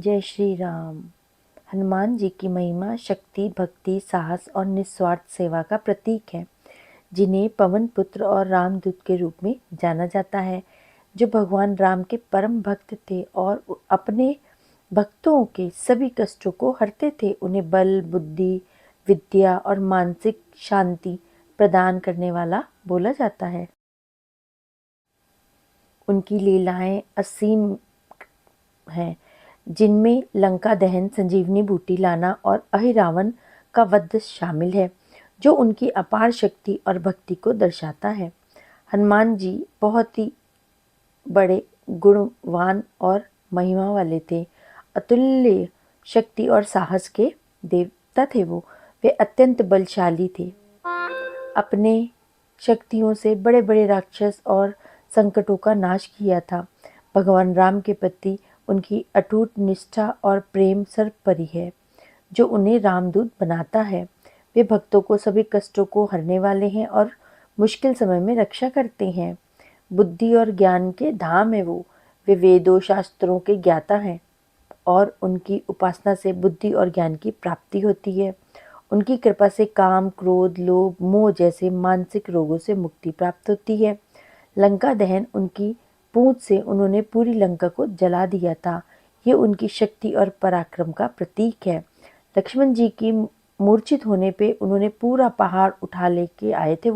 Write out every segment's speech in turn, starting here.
जय श्री राम। हनुमान जी की महिमा शक्ति, भक्ति, साहस और निस्वार्थ सेवा का प्रतीक है, जिन्हें पवन पुत्र और रामदूत के रूप में जाना जाता है। जो भगवान राम के परम भक्त थे और अपने भक्तों के सभी कष्टों को हरते थे। उन्हें बल, बुद्धि, विद्या और मानसिक शांति प्रदान करने वाला बोला जाता है। उनकी लीलाएं असीम हैं, जिनमें लंका दहन, संजीवनी बूटी लाना और अहिरावण का वध शामिल है, जो उनकी अपार शक्ति और भक्ति को दर्शाता है। हनुमान जी बहुत ही बड़े गुणवान और महिमा वाले थे। अतुल्य शक्ति और साहस के देवता थे वे अत्यंत बलशाली थे। अपने शक्तियों से बड़े बड़े राक्षस और संकटों का नाश किया था। भगवान राम के प्रति उनकी अटूट निष्ठा और प्रेम सर्वोपरि है, जो उन्हें रामदूत बनाता है। वे भक्तों को सभी कष्टों को हरने वाले हैं और मुश्किल समय में रक्षा करते हैं। बुद्धि और ज्ञान के धाम है वे वेदों शास्त्रों के ज्ञाता हैं और उनकी उपासना से बुद्धि और ज्ञान की प्राप्ति होती है। उनकी कृपा से काम, क्रोध, लोभ, मोह जैसे मानसिक रोगों से मुक्ति प्राप्त होती है। लंका दहन, उनकी पूंछ से उन्होंने पूरी लंका को जला दिया था। ये उनकी शक्ति और पराक्रम का प्रतीक है। लक्ष्मण जी की मूर्छित होने पे उन्होंने पूरा पहाड़ उठा लेके आए थे।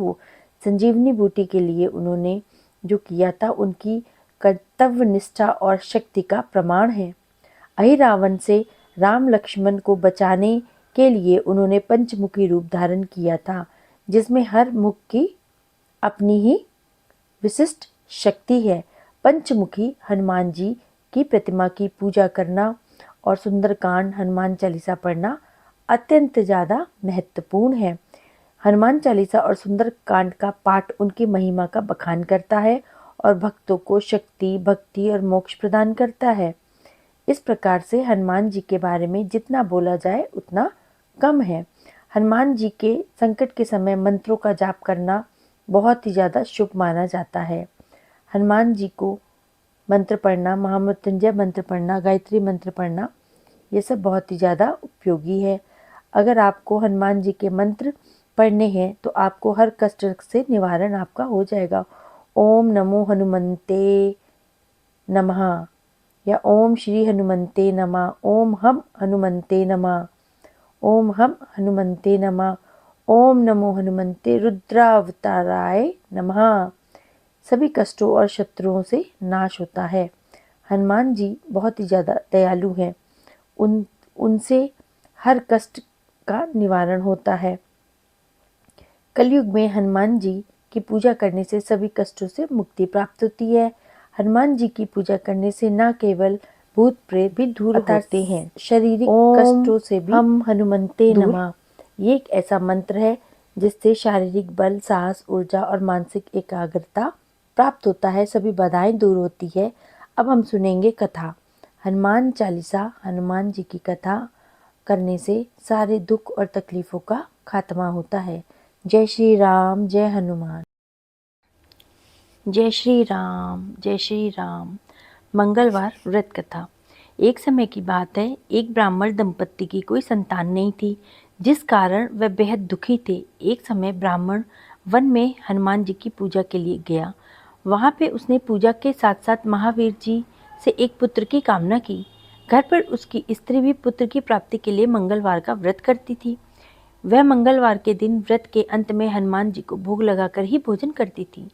संजीवनी बूटी के लिए उन्होंने जो किया था, उनकी कर्तव्य निष्ठा और शक्ति का प्रमाण है। अहिरावण से राम लक्ष्मण को बचाने के लिए उन्होंने पंचमुखी रूप धारण किया था, जिसमें हर मुख की अपनी ही विशिष्ट शक्ति है। पंचमुखी हनुमान जी की प्रतिमा की पूजा करना और सुंदरकांड, हनुमान चालीसा पढ़ना अत्यंत ज़्यादा महत्वपूर्ण है। हनुमान चालीसा और सुंदरकांड का पाठ उनकी महिमा का बखान करता है और भक्तों को शक्ति, भक्ति और मोक्ष प्रदान करता है। इस प्रकार से हनुमान जी के बारे में जितना बोला जाए उतना कम है। हनुमान जी के संकट के समय मंत्रों का जाप करना बहुत ही ज़्यादा शुभ माना जाता है। हनुमान जी को मंत्र पढ़ना, महामृत्युंजय मंत्र पढ़ना, गायत्री मंत्र पढ़ना, ये सब बहुत ही ज़्यादा उपयोगी है। अगर आपको हनुमान जी के मंत्र पढ़ने हैं तो आपको हर कष्ट से निवारण आपका हो जाएगा। ओम नमो हनुमंते नमः या ओम श्री हनुमंते नमः, ओम हम हनुमंते नमः, ओम हम हनुमंते नमः, ओम नमो हनुमंते रुद्रावताराय नमः। सभी कष्टों और शत्रुओं से नाश होता है। हनुमान जी बहुत ही ज़्यादा दयालु हैं। उनसे हर कष्ट का निवारण होता है। कलयुग में हनुमान जी की पूजा करने से सभी कष्टों से मुक्ति प्राप्त होती है। हनुमान जी की पूजा करने से न केवल भूत प्रेत भी दूर होते हैं, शारीरिक कष्टों से भी हम हनुमंते नमः, ये एक ऐसा मंत्र है जिससे शारीरिक बल, साहस, ऊर्जा और मानसिक एकाग्रता प्राप्त होता है। सभी बाधाएं दूर होती है। अब हम सुनेंगे कथा। हनुमान चालीसा, हनुमान जी की कथा करने से सारे दुख और तकलीफों का खात्मा होता है। जय श्री राम, जय हनुमान। जय श्री राम, जय श्री राम। मंगलवार व्रत कथा। एक समय की बात है, एक ब्राह्मण दंपत्ति की कोई संतान नहीं थी, जिस कारण वह बेहद दुखी थे। एक समय ब्राह्मण वन में हनुमान जी की पूजा के लिए गया। वहाँ पे उसने पूजा के साथ साथ महावीर जी से एक पुत्र की कामना की। घर पर उसकी स्त्री भी पुत्र की प्राप्ति के लिए मंगलवार का व्रत करती थी। वह मंगलवार के दिन व्रत के अंत में हनुमान जी को भोग लगाकर ही भोजन करती थी।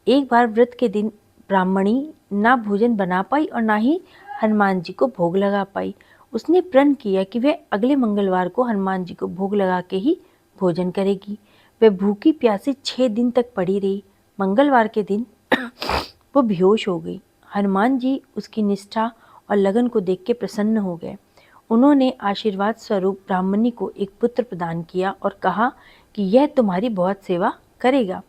एक बार व्रत के दिन ब्राह्मणी ना भोजन बना पाई और ना ही हनुमान जी को भोग लगा पाई। उसने प्रण किया कि वह अगले मंगलवार को हनुमान जी को भोग लगा के ही भोजन करेगी। वह भूखी प्यासी 6 दिन तक पड़ी रही। मंगलवार के दिन वो बेहोश हो गई। हनुमान जी उसकी निष्ठा और लगन को देख के प्रसन्न हो गए। उन्होंने आशीर्वाद स्वरूप ब्राह्मणी को एक पुत्र प्रदान किया और कहा कि यह तुम्हारी बहुत सेवा करेगा।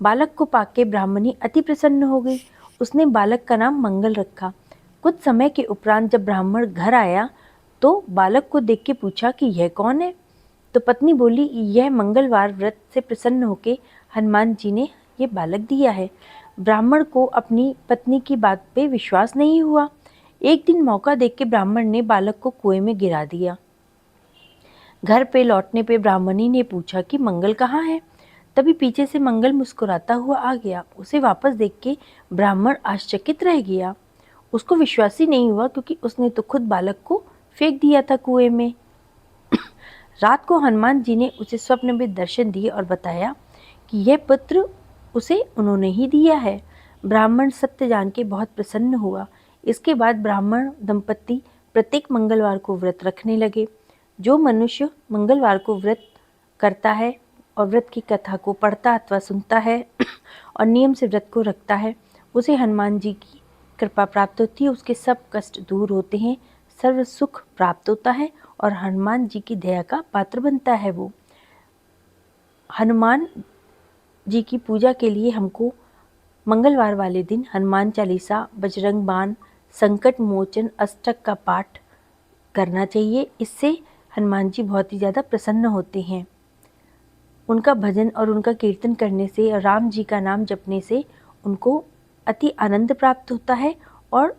बालक को पाके ब्राह्मणी अति प्रसन्न हो गई। उसने बालक का नाम मंगल रखा। कुछ समय के उपरांत जब ब्राह्मण घर आया तो बालक को देख के पूछा कि यह कौन है। तो पत्नी बोली, यह मंगलवार व्रत से प्रसन्न होके हनुमान जी ने यह बालक दिया है। ब्राह्मण को अपनी पत्नी की बात पे विश्वास नहीं हुआ। एक दिन मौका देख के ब्राह्मण ने बालक को कुएं में गिरा दिया। घर पे लौटने पे ब्राह्मणी ने पूछा कि मंगल कहाँ है। तभी पीछे से मंगल मुस्कुराता हुआ आ गया। उसे वापस देख के ब्राह्मण आश्चर्यचकित रह गया। उसको विश्वास ही नहीं हुआ, क्योंकि उसने तो खुद बालक को फेंक दिया था कुएं में। रात को हनुमान जी ने उसे स्वप्न में दर्शन दिए और बताया कि यह पुत्र उसे उन्होंने ही दिया है। ब्राह्मण सत्य जान के बहुत प्रसन्न हुआ। इसके बाद ब्राह्मण दंपत्ति प्रत्येक मंगलवार को व्रत रखने लगे। जो मनुष्य मंगलवार को व्रत करता है और व्रत की कथा को पढ़ता अथवा सुनता है और नियम से व्रत को रखता है, उसे हनुमान जी की कृपा प्राप्त होती है। उसके सब कष्ट दूर होते हैं, सर्व सुख प्राप्त होता है और हनुमान जी की दया का पात्र बनता है। वो हनुमान जी की पूजा के लिए हमको मंगलवार वाले दिन हनुमान चालीसा, बजरंग बाण, संकट मोचन अष्टक का पाठ करना चाहिए। इससे हनुमान जी बहुत ही ज़्यादा प्रसन्न होते हैं। उनका भजन और उनका कीर्तन करने से, राम जी का नाम जपने से उनको अति आनंद प्राप्त होता है और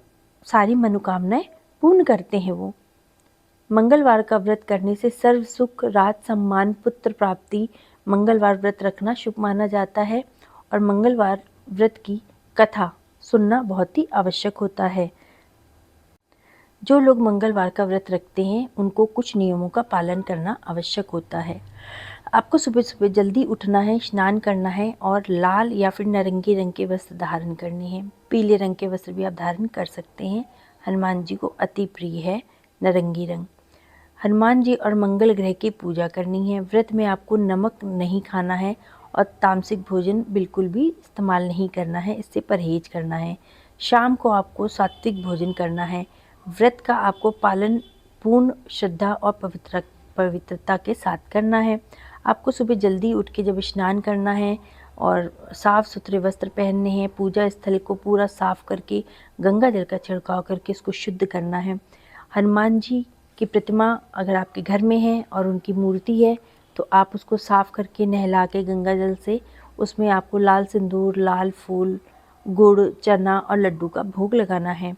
सारी मनोकामनाएं पूर्ण करते हैं। वो मंगलवार का व्रत करने से सर्व सुख, राज सम्मान, पुत्र प्राप्ति, मंगलवार व्रत रखना शुभ माना जाता है और मंगलवार व्रत की कथा सुनना बहुत ही आवश्यक होता है। जो लोग मंगलवार का व्रत रखते हैं उनको कुछ नियमों का पालन करना आवश्यक होता है। आपको सुबह सुबह जल्दी उठना है, स्नान करना है और लाल या फिर नारंगी रंग के वस्त्र धारण करने हैं। पीले रंग के वस्त्र भी आप धारण कर सकते हैं। हनुमान जी को अति प्रिय है नारंगी रंग। हनुमान जी और मंगल ग्रह की पूजा करनी है। व्रत में आपको नमक नहीं खाना है और तामसिक भोजन बिल्कुल भी इस्तेमाल नहीं करना है, इससे परहेज करना है। शाम को आपको सात्विक भोजन करना है। व्रत का आपको पालन पूर्ण श्रद्धा और पवित्रता के साथ करना है। आपको सुबह जल्दी उठ के जब स्नान करना है और साफ़ सुथरे वस्त्र पहनने हैं, पूजा स्थल को पूरा साफ़ करके गंगा जल का छिड़काव करके इसको शुद्ध करना है। हनुमान जी की प्रतिमा अगर आपके घर में है और उनकी मूर्ति है तो आप उसको साफ़ करके नहला के गंगा जल से उसमें आपको लाल सिंदूर, लाल फूल, गुड़, चना और लड्डू का भोग लगाना है।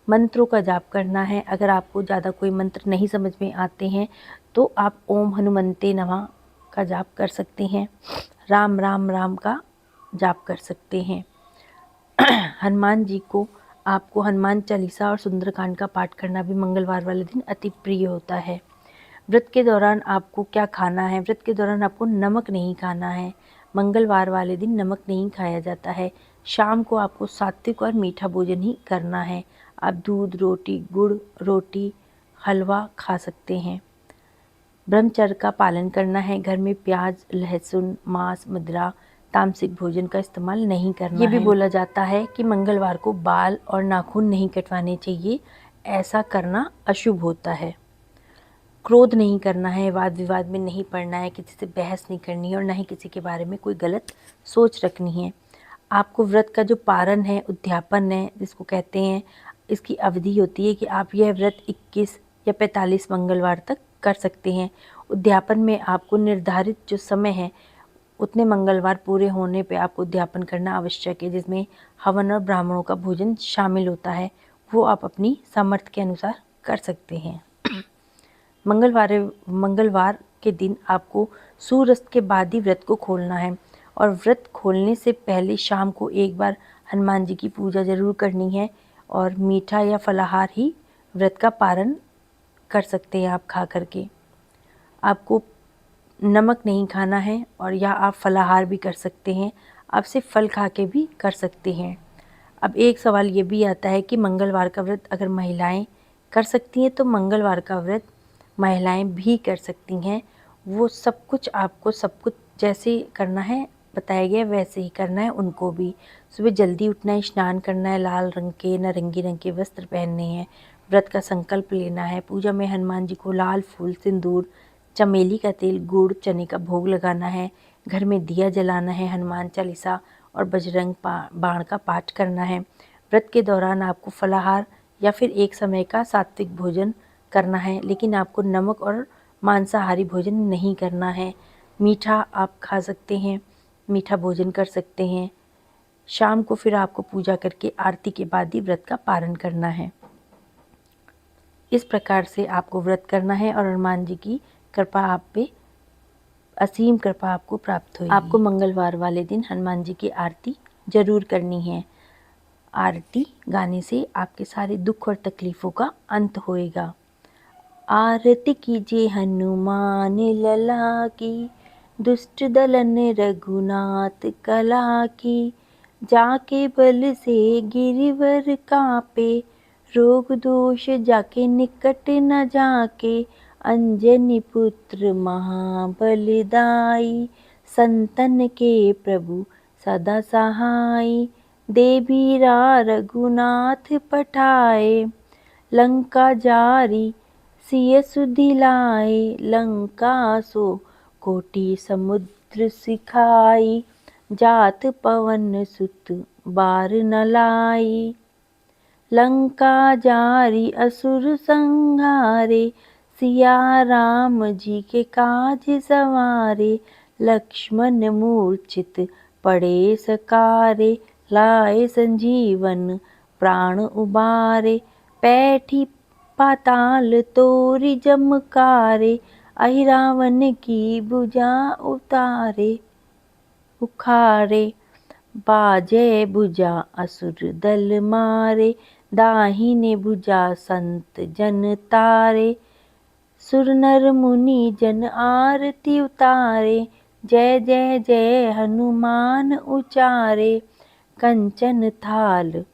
मंत्रों का जाप करना है। अगर आपको ज़्यादा कोई मंत्र नहीं समझ में आते हैं तो आप ओम हनुमंते नमः का जाप कर सकते हैं। राम राम राम का जाप कर सकते हैं। हनुमान जी को आपको हनुमान चालीसा और सुंदरकांड का पाठ करना भी मंगलवार वाले दिन अति प्रिय होता है। व्रत के दौरान आपको क्या खाना है? व्रत के दौरान आपको नमक नहीं खाना है। मंगलवार वाले दिन नमक नहीं खाया जाता है। शाम को आपको सात्विक और मीठा भोजन ही करना है। आप दूध रोटी, गुड़ रोटी, हलवा खा सकते हैं। ब्रह्मचर्य का पालन करना है। घर में प्याज, लहसुन, मांस, मदिरा, तामसिक भोजन का इस्तेमाल नहीं करना है। ये भी बोला जाता है कि मंगलवार को बाल और नाखून नहीं कटवाने चाहिए, ऐसा करना अशुभ होता है। क्रोध नहीं करना है, वाद विवाद में नहीं पड़ना है, किसी से बहस नहीं करनी है और ना ही किसी के बारे में कोई गलत सोच रखनी है। आपको व्रत का जो पारण है, उद्यापन है जिसको कहते हैं, इसकी अवधि होती है कि आप यह व्रत 21 या 45 मंगलवार तक कर सकते हैं। उद्यापन में आपको निर्धारित जो समय है उतने मंगलवार पूरे होने पे आपको उद्यापन करना आवश्यक है, जिसमें हवन और ब्राह्मणों का भोजन शामिल होता है। वो आप अपनी सामर्थ्य के अनुसार कर सकते हैं। मंगलवार के दिन आपको सूर्यास्त के बाद ही व्रत को खोलना है और व्रत खोलने से पहले शाम को एक बार हनुमान जी की पूजा ज़रूर करनी है और मीठा या फलाहार ही व्रत का पारण कर सकते हैं आप खा करके। आपको नमक नहीं खाना है और या आप फलाहार भी कर सकते हैं। आप सिर्फ फल खा के भी कर सकते हैं। अब एक सवाल ये भी आता है कि मंगलवार का व्रत अगर महिलाएं कर सकती हैं तो मंगलवार का व्रत महिलाएं भी कर सकती हैं। वो सब कुछ आपको सब कुछ जैसे करना है बताया गया वैसे ही करना है उनको भी। सुबह जल्दी उठना है, स्नान करना है, लाल रंग के नारंगी रंग के वस्त्र पहनने हैं, व्रत का संकल्प लेना है। पूजा में हनुमान जी को लाल फूल, सिंदूर, चमेली का तेल, गुड़, चने का भोग लगाना है। घर में दिया जलाना है, हनुमान चालीसा और बजरंग बाण का पाठ करना है। व्रत के दौरान आपको फलाहार या फिर एक समय का सात्विक भोजन करना है, लेकिन आपको नमक और मांसाहारी भोजन नहीं करना है। मीठा आप खा सकते हैं, मीठा भोजन कर सकते हैं। शाम को फिर आपको पूजा करके आरती के बाद ही व्रत का पारण करना है। इस प्रकार से आपको व्रत करना है और हनुमान जी की कृपा आप पे, असीम कृपा आपको प्राप्त होगी। आपको मंगलवार वाले दिन हनुमान जी की आरती जरूर करनी है। आरती गाने से आपके सारे दुख और तकलीफ़ों का अंत होएगा। आरती कीजिए हनुमान लला की, दुष्ट दलन रघुनाथ कला की। जाके बल से गिरिवर कापे, रोग दोष जाके निकट न जाके। अंजनी पुत्र महाबलदाई, संतन के प्रभु सदा सहाय। देवीरा रघुनाथ पठाए, लंका जारी सिय सुधिलाए। लंका सो कोटि समुद्र सिखाई, जात पवन सुत बार न लाई। लंका जारी असुर संहारे, सिया राम जी के काज सवारे। लक्ष्मण मूर्छित पड़े सकारे, लाए संजीवन प्राण उबारे। पैठी पाताल तोरी जमकारे, अहिरावण की भुजा उखारे। बाजे भुजा असुर दल मारे, दाहिने भुजा संत जन तारे। सुर नर मुनि जन आरती उतारे, जय जय जय हनुमान उचारे। कंचन थाल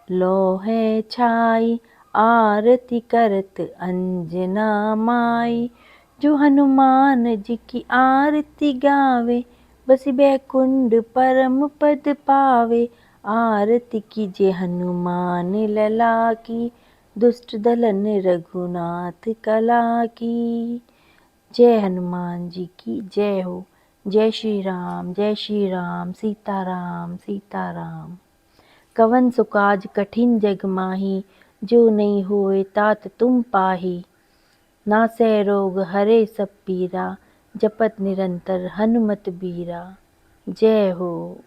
लोहे छाई, आरती करत अंजना माई। जो हनुमान जी की आरती गावे, बसी बैकुंठ परम पद पावे। आरती कीजिए हनुमान लला की, दुष्ट दलन रघुनाथ कला की। जय हनुमान जी की जय हो। जय श्री राम सीताराम सीताराम। कवन सो काज कठिन जग माही, जो नहीं होए तात तुम पाही। नासै रोग हरे सब पीरा, जपत निरंतर हनुमत बीरा। जय हो।